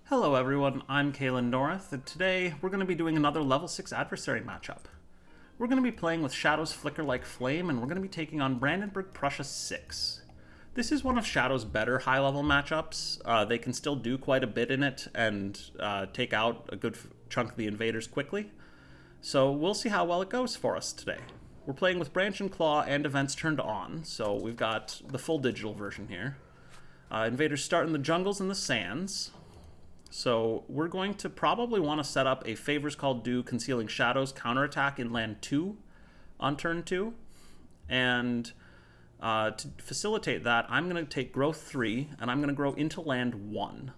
Hello everyone, I'm Kalen North, and today we're going to be doing another level 6 adversary matchup. We're going to be playing with Shadow's Flicker Like Flame, and we're going to be taking on Brandenburg-Prussia 6. This is one of Shadow's better high-level matchups. They can still do quite a bit in it and take out a good chunk of the invaders quickly. So we'll see how well it goes for us today. We're playing with Branch and Claw and events turned on, so we've got the full digital version here. Invaders start in the jungles and the sands. So we're going to probably want to set up a Favors Called Due Concealing Shadows counterattack in land 2 on turn 2. And to facilitate that, I'm going to take growth 3, and I'm going to grow into land 1.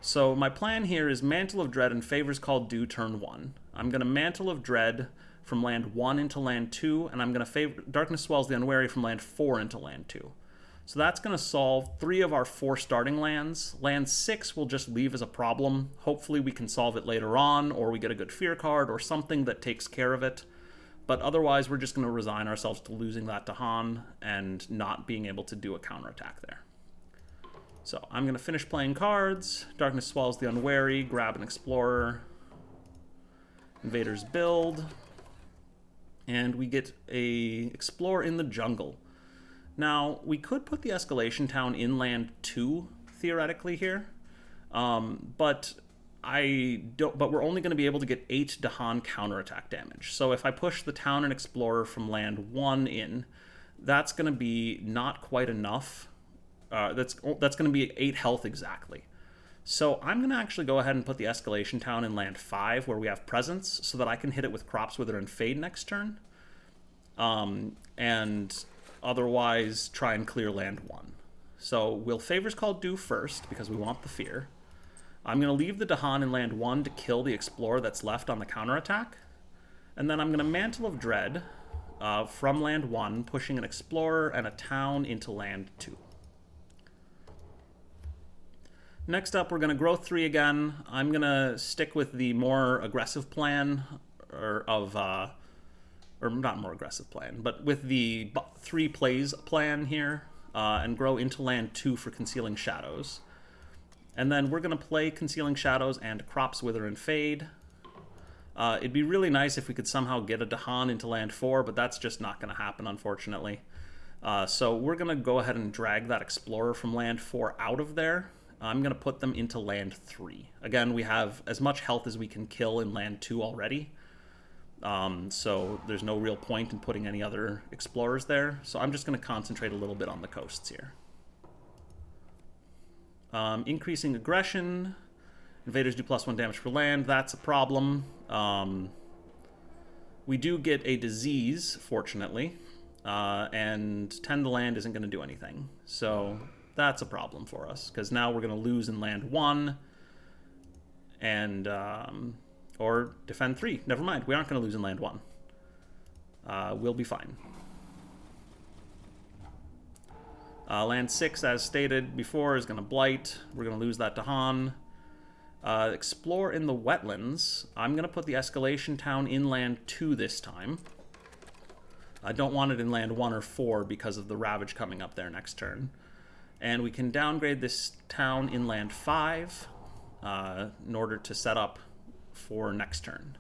So my plan here is Mantle of Dread and Favors Called Due turn 1. I'm going to Mantle of Dread from land 1 into land 2, and I'm going to Darkness Swells the Unwary from land 4 into land 2. So that's going to solve 3 of our 4 starting lands. Land 6 will just leave as a problem. Hopefully we can solve it later on, or we get a good fear card, or something that takes care of it. But otherwise, we're just going to resign ourselves to losing that to Han and not being able to do a counterattack there. So I'm going to finish playing cards. Darkness Swells the Unwary, grab an Explorer. Invaders build. And we get a Explorer in the jungle. Now, we could put the Escalation Town in land 2, theoretically, here. But we're only going to be able to get 8 Dahan counterattack damage. So if I push the Town and Explorer from land 1 in, that's going to be not quite enough. That's going to be 8 health exactly. So I'm going to actually go ahead and put the Escalation Town in land 5, where we have Presence, so that I can hit it with Crops, Wither, and Fade next turn. And otherwise try and clear land 1. So we'll Favors Called Due first, because we want the fear. I'm going to leave the Dahan in land 1 to kill the Explorer that's left on the counterattack. And then I'm going to Mantle of Dread from land 1, pushing an Explorer and a Town into land 2. Next up, we're going to grow 3 again. I'm going to stick with the more aggressive plan or not more aggressive plan, but with the 3 plays plan here, and grow into land 2 for Concealing Shadows. And then we're going to play Concealing Shadows and Crops, Wither, and Fade. It'd be really nice if we could somehow get a Dahan into land 4, but that's just not going to happen, unfortunately. So we're going to go ahead and drag that Explorer from land 4 out of there. I'm going to put them into land 3. Again, we have as much health as we can kill in land 2 already. So there's no real point in putting any other Explorers there. So I'm just going to concentrate a little bit on the coasts here. Increasing aggression. Invaders do +1 damage per land. That's a problem. We do get a disease, fortunately. And Tend the Land isn't going to do anything. So that's a problem for us, because now we're going to lose in land 1. And or defend 3. Never mind, we aren't going to lose in land 1. We'll be fine. Land 6, as stated before, is going to Blight. We're going to lose that to Han. Explore in the wetlands. I'm going to put the Escalation Town in land 2 this time. I don't want it in land 1 or 4 because of the Ravage coming up there next turn. And we can downgrade this town in land 5 in order to set up for next turn.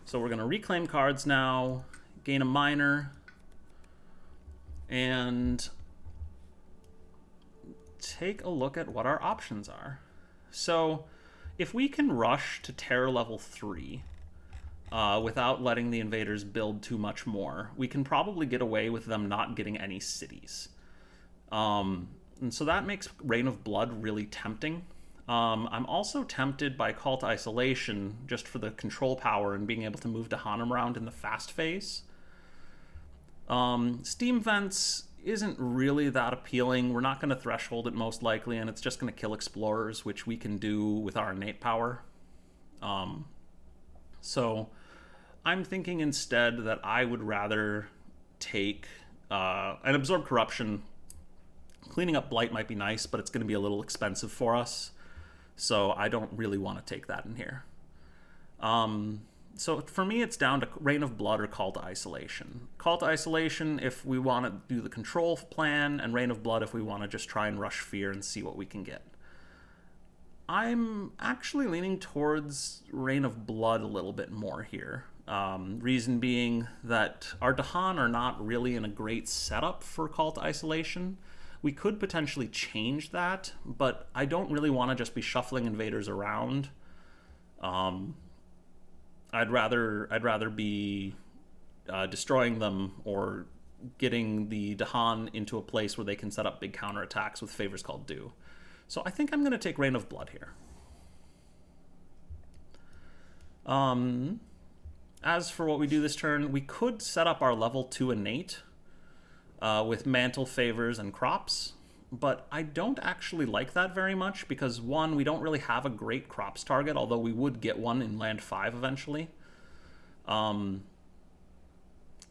So we're going to reclaim cards now, gain a minor, and take a look at what our options are. So if we can rush to terror level 3 without letting the invaders build too much more, we can probably get away with them not getting any cities. And so that makes Reign of Blood really tempting. I'm also tempted by Call to Isolation, just for the control power and being able to move Dahanim around in the fast phase. Steam Vents isn't really that appealing. We're not going to Threshold it most likely, and it's just going to kill Explorers, which we can do with our innate power. So I'm thinking instead that I would rather take an Absorb Corruption. Cleaning up Blight might be nice, but it's going to be a little expensive for us. So I don't really want to take that in here. So for me, it's down to Reign of Blood or Call to Isolation. Call to Isolation if we want to do the control plan, and Reign of Blood if we want to just try and rush Fear and see what we can get. I'm actually leaning towards Reign of Blood a little bit more here. Reason being that our Dahan are not really in a great setup for Cult Isolation. We could potentially change that, but I don't really want to just be shuffling invaders around. I'd rather be destroying them or getting the Dahan into a place where they can set up big counterattacks with favors called due. So I think I'm going to take Reign of Blood here. As for what we do this turn, we could set up our level 2 innate with mantle, favors, and crops, but I don't actually like that very much because, one, we don't really have a great crops target, although we would get one in land 5 eventually.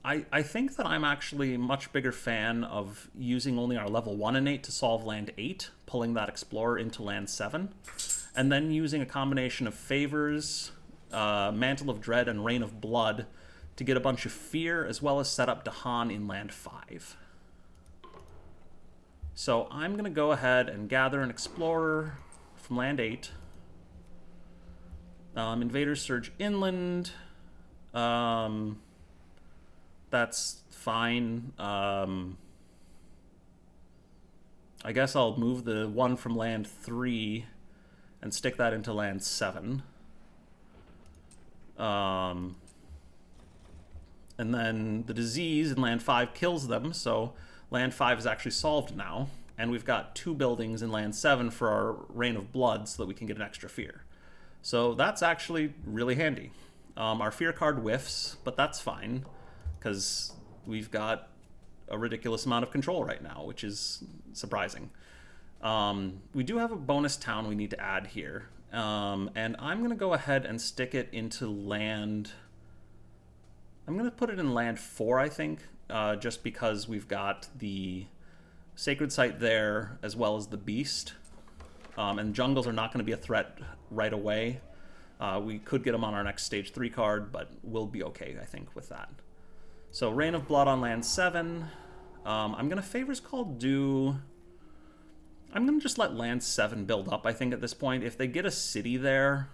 I think that I'm actually a much bigger fan of using only our level 1 innate to solve land 8, pulling that Explorer into land 7, and then using a combination of favors, Mantle of Dread, and Reign of Blood to get a bunch of fear, as well as set up Dahan in land 5. So I'm going to go ahead and gather an Explorer from land 8. Invaders surge inland. That's fine. I guess I'll move the one from land 3 and stick that into land 7. And then the disease in land 5 kills them, so land 5 is actually solved now, and we've got 2 buildings in land 7 for our Reign of Blood so that we can get an extra fear. So that's actually really handy. Our fear card whiffs, but that's fine, because we've got a ridiculous amount of control right now, which is surprising. We do have a bonus town we need to add here, and I'm going to go ahead and stick it into land... I'm going to put it in land 4, I think, just because we've got the Sacred Site there, as well as the Beast, and jungles are not going to be a threat right away. We could get them on our next stage 3 card, but we'll be okay, I think, with that. So Reign of Blood on land 7. I'm going to Favors Called Due. I'm going to just let land 7 build up, I think, at this point. If they get a city there,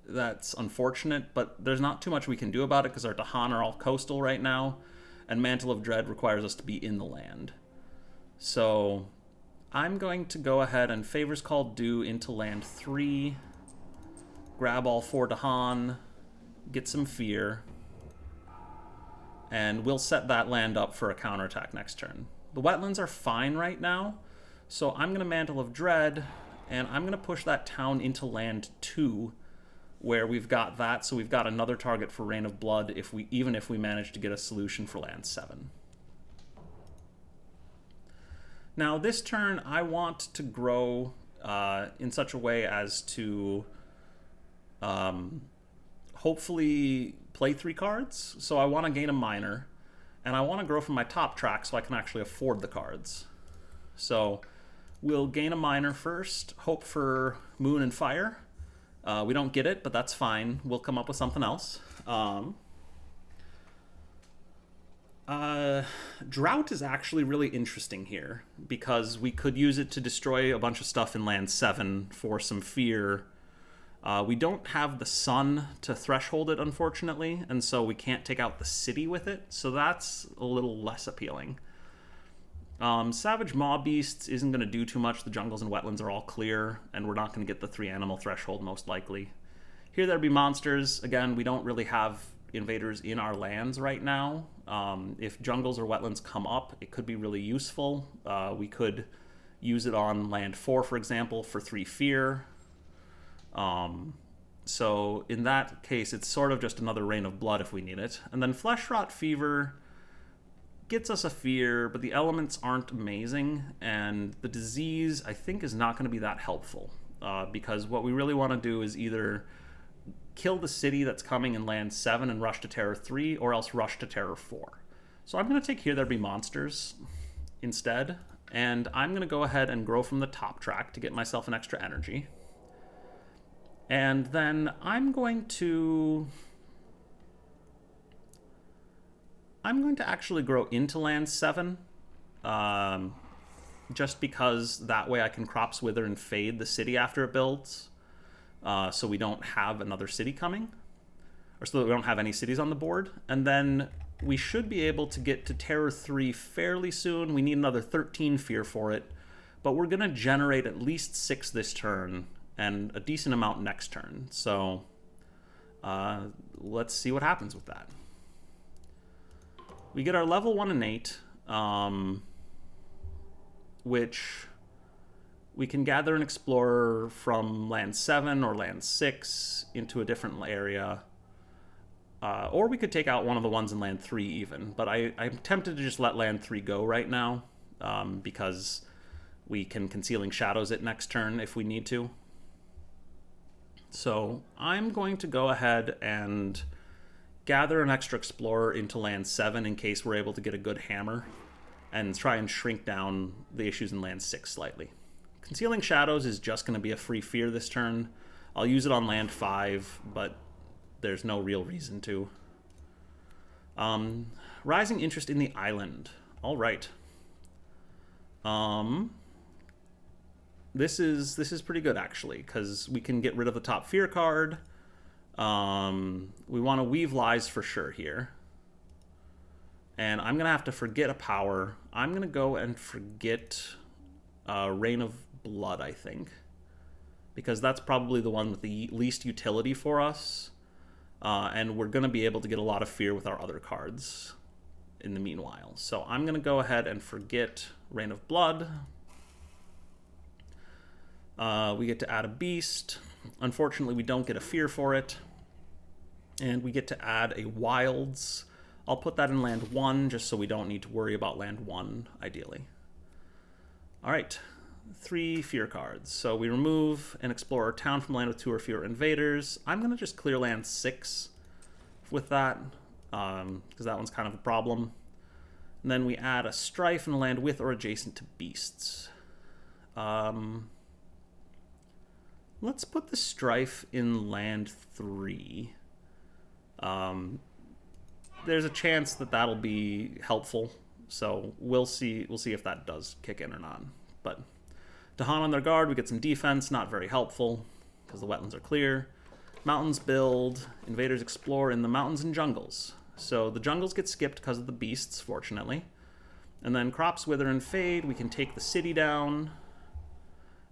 that's unfortunate, but there's not too much we can do about it because our Dahan are all coastal right now, and Mantle of Dread requires us to be in the land. So I'm going to go ahead and Favors Called Due into land 3, grab all 4 Dahan, get some fear, and we'll set that land up for a counterattack next turn. The wetlands are fine right now, so I'm going to Mantle of Dread, and I'm going to push that town into land 2, where we've got that, so we've got another target for Reign of Blood, even if we manage to get a solution for land 7. Now, this turn, I want to grow in such a way as to hopefully play 3 cards. So I want to gain a minor, and I want to grow from my top track so I can actually afford the cards. So we'll gain a minor first, hope for Moon and Fire. We don't get it, but that's fine. We'll come up with something else. Drought is actually really interesting here because we could use it to destroy a bunch of stuff in land 7 for some fear. We don't have the sun to threshold it, unfortunately, and so we can't take out the city with it, so that's a little less appealing. Savage Maw Beasts isn't going to do too much. The jungles and wetlands are all clear, and we're not going to get the 3 animal threshold most likely. Here there be monsters. Again, we don't really have invaders in our lands right now. If jungles or wetlands come up, it could be really useful. We could use it on land 4, for example, for 3 fear. So in that case, it's sort of just another Reign of Blood if we need it. And then Flesh Rot Fever gets us a fear, but the elements aren't amazing, and the disease, I think, is not going to be that helpful, because what we really want to do is either kill the city that's coming in land 7 and rush to Terror 3, or else rush to Terror 4. So I'm going to take Here There Be Monsters instead, and I'm going to go ahead and grow from the top track to get myself an extra energy. And then I'm going to actually grow into land 7, just because that way I can Crops Wither and Fade the city after it builds. so we don't have another city coming, or so that we don't have any cities on the board. And then we should be able to get to Terror 3 fairly soon. We need another 13 fear for it, but we're going to generate at least 6 this turn and a decent amount next turn. So let's see what happens with that. We get our level 1 innate, which we can gather an explorer from land 7 or land 6 into a different area. Or we could take out one of the ones in land 3 even. But I'm tempted to just let land 3 go right now, because we can Concealing Shadows it next turn if we need to. So I'm going to go ahead and gather an extra explorer into land 7 in case we're able to get a good hammer, and try and shrink down the issues in land 6 slightly. Concealing Shadows is just going to be a free fear this turn. I'll use it on land 5, but there's no real reason to. Rising interest in the island. All right. This is pretty good actually, because we can get rid of the top fear card. We want to Weave Lies for sure here. And I'm going to have to forget a power. I'm going to go and forget Rain of Blood, I think. Because that's probably the one with the least utility for us. And we're going to be able to get a lot of fear with our other cards in the meanwhile. So I'm going to go ahead and forget Rain of Blood. We get to add a beast. Unfortunately, we don't get a fear for it. And we get to add a Wilds. I'll put that in land 1 just so we don't need to worry about land 1, ideally. All right, 3 fear cards. So we remove an Explorer town from land with 2 or fewer invaders. I'm going to just clear land 6 with that, because that one's kind of a problem. And then we add a Strife in a land with or adjacent to beasts. Let's put the Strife in land 3. There's a chance that that'll be helpful, so we'll see if that does kick in or not. But Dahan on their guard, we get some defense, not very helpful, because the wetlands are clear. Mountains build, invaders explore in the mountains and jungles. So the jungles get skipped because of the beasts, fortunately. And then crops wither and fade, we can take the city down.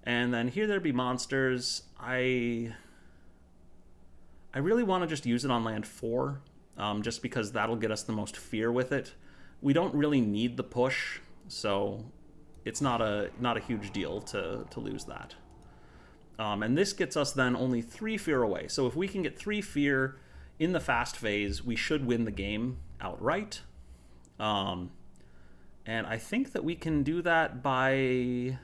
And then here there be monsters. I really want to just use it on land 4, just because that'll get us the most fear with it. We don't really need the push, so it's not a huge deal to lose that. And this gets us then only 3 fear away. So if we can get 3 fear in the fast phase, we should win the game outright. And I think that we can do that by...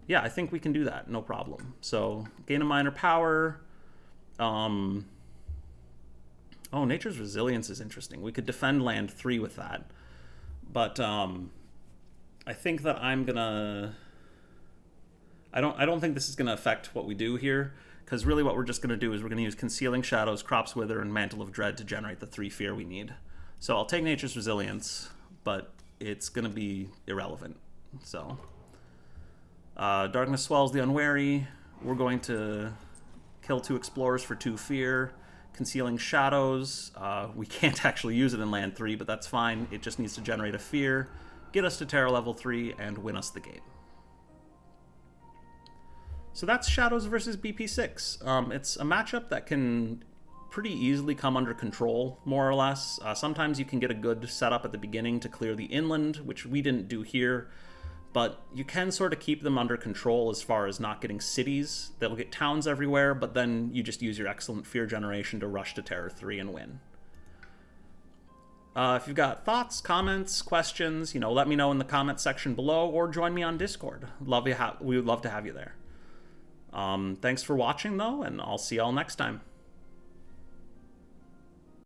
Yeah, I think we can do that, no problem. So, gain a minor power. Oh, Nature's Resilience is interesting. We could defend land 3 with that. But I think that I'm gonna... I don't think this is gonna affect what we do here, because really what we're just gonna do is we're gonna use Concealing Shadows, Crops Wither, and Mantle of Dread to generate the 3 fear we need. So I'll take Nature's Resilience, but it's gonna be irrelevant. So... Darkness Swells the Unwary. We're going to kill 2 explorers for 2 fear. Concealing Shadows. We can't actually use it in land 3, but that's fine. It just needs to generate a fear, get us to Terror level 3, and win us the game. So that's Shadows versus BP6. It's a matchup that can pretty easily come under control, more or less. Sometimes you can get a good setup at the beginning to clear the inland, which we didn't do here. But you can sort of keep them under control as far as not getting cities. They'll get towns everywhere, but then you just use your excellent fear generation to rush to Terror 3 and win. If you've got thoughts, comments, questions, let me know in the comment section below, or join me on Discord. We would love to have you there. Thanks for watching, though, and I'll see y'all next time.